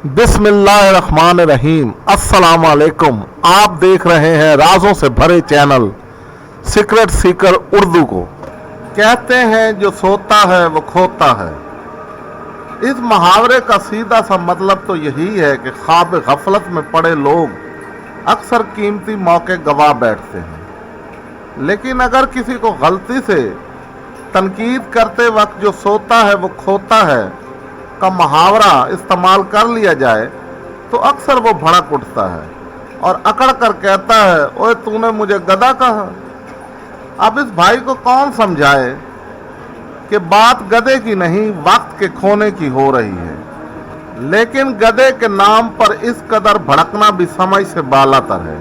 बिस्मिल्लाहिर्रहमानिर्रहीम। अस्सलाम वालेकुम। आप देख रहे हैं राजों से भरे चैनल सीक्रेट सीकर उर्दू को। कहते हैं जो सोता है वो खोता है। इस मुहावरे का सीधा सा मतलब तो यही है कि ख्वाब गफलत में पड़े लोग अक्सर कीमती मौके गवा बैठते हैं। लेकिन अगर किसी को गलती से तनकीद करते वक्त जो सोता है वो खोता है का मुहावरा इस्तेमाल कर लिया जाए तो अक्सर वो भड़क उठता है और अकड़ कर कहता है, ओए तूने मुझे गधा कहा। अब इस भाई को कौन समझाए कि बात गधे की नहीं वक्त के खोने की हो रही है। लेकिन गधे के नाम पर इस कदर भड़कना भी समझ से बालातर है।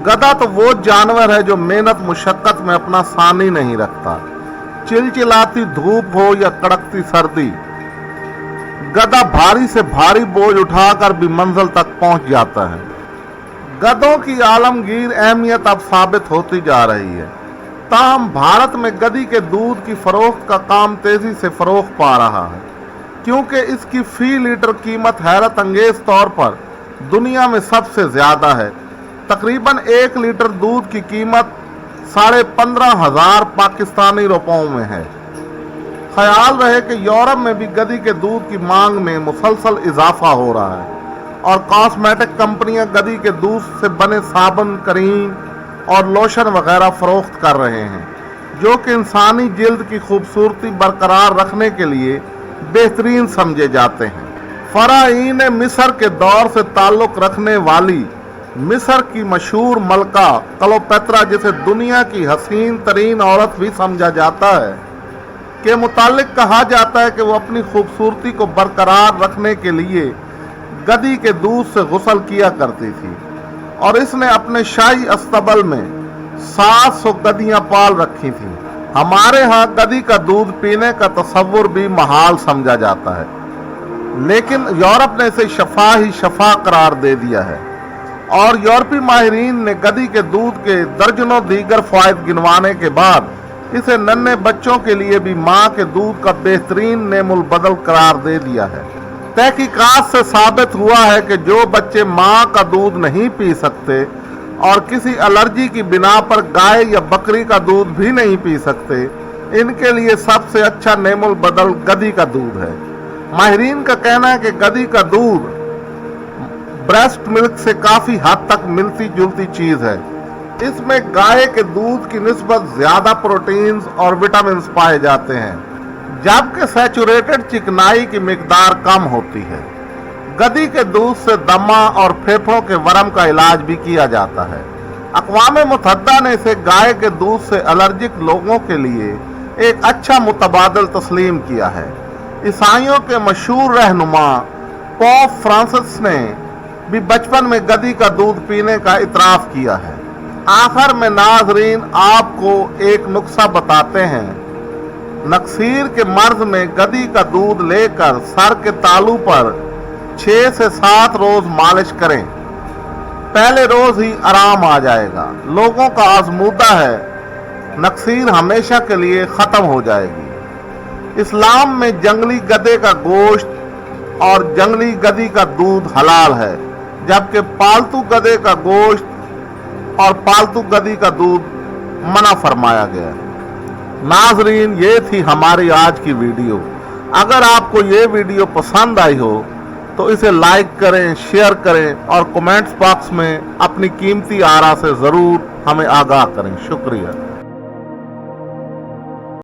गधा तो वो जानवर है जो मेहनत मुशक्कत में अपना सानी नहीं रखता। चिलचिलाती धूप हो या कड़कती सर्दी, गधा भारी से भारी बोझ उठाकर भी मंजिल तक पहुंच जाता है। गधों की आलमगीर अहमियत अब साबित होती जा रही है। ताहम भारत में गधी के दूध की फरोख्त का काम तेजी से फरोख पा रहा है, क्योंकि इसकी फी लीटर कीमत हैरत अंगेज तौर पर दुनिया में सबसे ज्यादा है। तकरीबन 1 लीटर दूध की कीमत 15,500 पाकिस्तानी रुपयों में है। ख्याल रहे कि यूरोप में भी गधी के दूध की मांग में मुसलसल इजाफा हो रहा है और कॉस्मेटिक कंपनियां गधी के दूध से बने साबुन, क्रीम और लोशन वगैरह फरोख्त कर रहे हैं, जो कि इंसानी जिल्द की खूबसूरती बरकरार रखने के लिए बेहतरीन समझे जाते हैं। फराईन मिस्र के दौर से ताल्लुक रखने वाली मिस्र की मशहूर मलका क्लोपेत्रा, जिसे दुनिया की हसीन तरीन औरत भी समझा जाता है, के मुतालिक कहा जाता है कि वो अपनी खूबसूरती को बरकरार रखने के लिए गधी के दूध से गुस्ल किया करती थी और इसने अपने शाही अस्तबल में 700 गधियां पाल रखी थी। हमारे यहाँ गधी का दूध पीने का तसव्वुर भी महाल समझा जाता है, लेकिन यूरोप ने इसे शफा ही शफा करार दे दिया है और यूरोपी माहिरीन ने गधी के दूध के दर्जनों दीगर फ़वाइद गिनवाने के बाद इसे नन्हे बच्चों के लिए भी माँ के दूध का बेहतरीन नेमुल बदल करार दे दिया है। तहकीकात से साबित हुआ है कि जो बच्चे माँ का दूध नहीं पी सकते और किसी एलर्जी की बिना पर गाय या बकरी का दूध भी नहीं पी सकते, इनके लिए सबसे अच्छा नेमुल बदल गधी का दूध है। माहिरीन का कहना है कि गधी का दूध ब्रेस्ट मिल्क से काफ़ी हद तक मिलती जुलती चीज़ है। इसमें गाय के दूध की निस्बत ज्यादा प्रोटीन्स और विटामिन्स पाए जाते हैं, जबकि सैचुरेटेड चिकनाई की मिकदार कम होती है। गधी के दूध से दमा और फेफड़ों के वरम का इलाज भी किया जाता है। अक़वाम मुत्तहिदा ने इसे गाय के दूध से एलर्जिक लोगों के लिए एक अच्छा मुतबादिल तस्लीम किया है। ईसाइयों के मशहूर रहनुमा पोप फ्रांसिस ने भी बचपन में गधी का दूध पीने का इतराफ़ किया है। आखिर में नाजरीन आपको एक नुस्खा बताते हैं। नक्सीर के मर्ज में गधी का दूध लेकर सर के तालू पर 6 से 7 रोज मालिश करें। पहले रोज ही आराम आ जाएगा। लोगों का आजमूदा है, नक्सीर हमेशा के लिए ख़त्म हो जाएगी। इस्लाम में जंगली गधे का गोश्त और जंगली गधी का दूध हलाल है, जबकि पालतू गधे का गोश्त और पालतू गधी का दूध मना फरमाया गया है। नाजरीन, ये थी हमारी आज की वीडियो। अगर आपको ये वीडियो पसंद आई हो तो इसे लाइक करें, शेयर करें और कमेंट्स बॉक्स में अपनी कीमती आरा से ज़रूर हमें आगाह करें। शुक्रिया।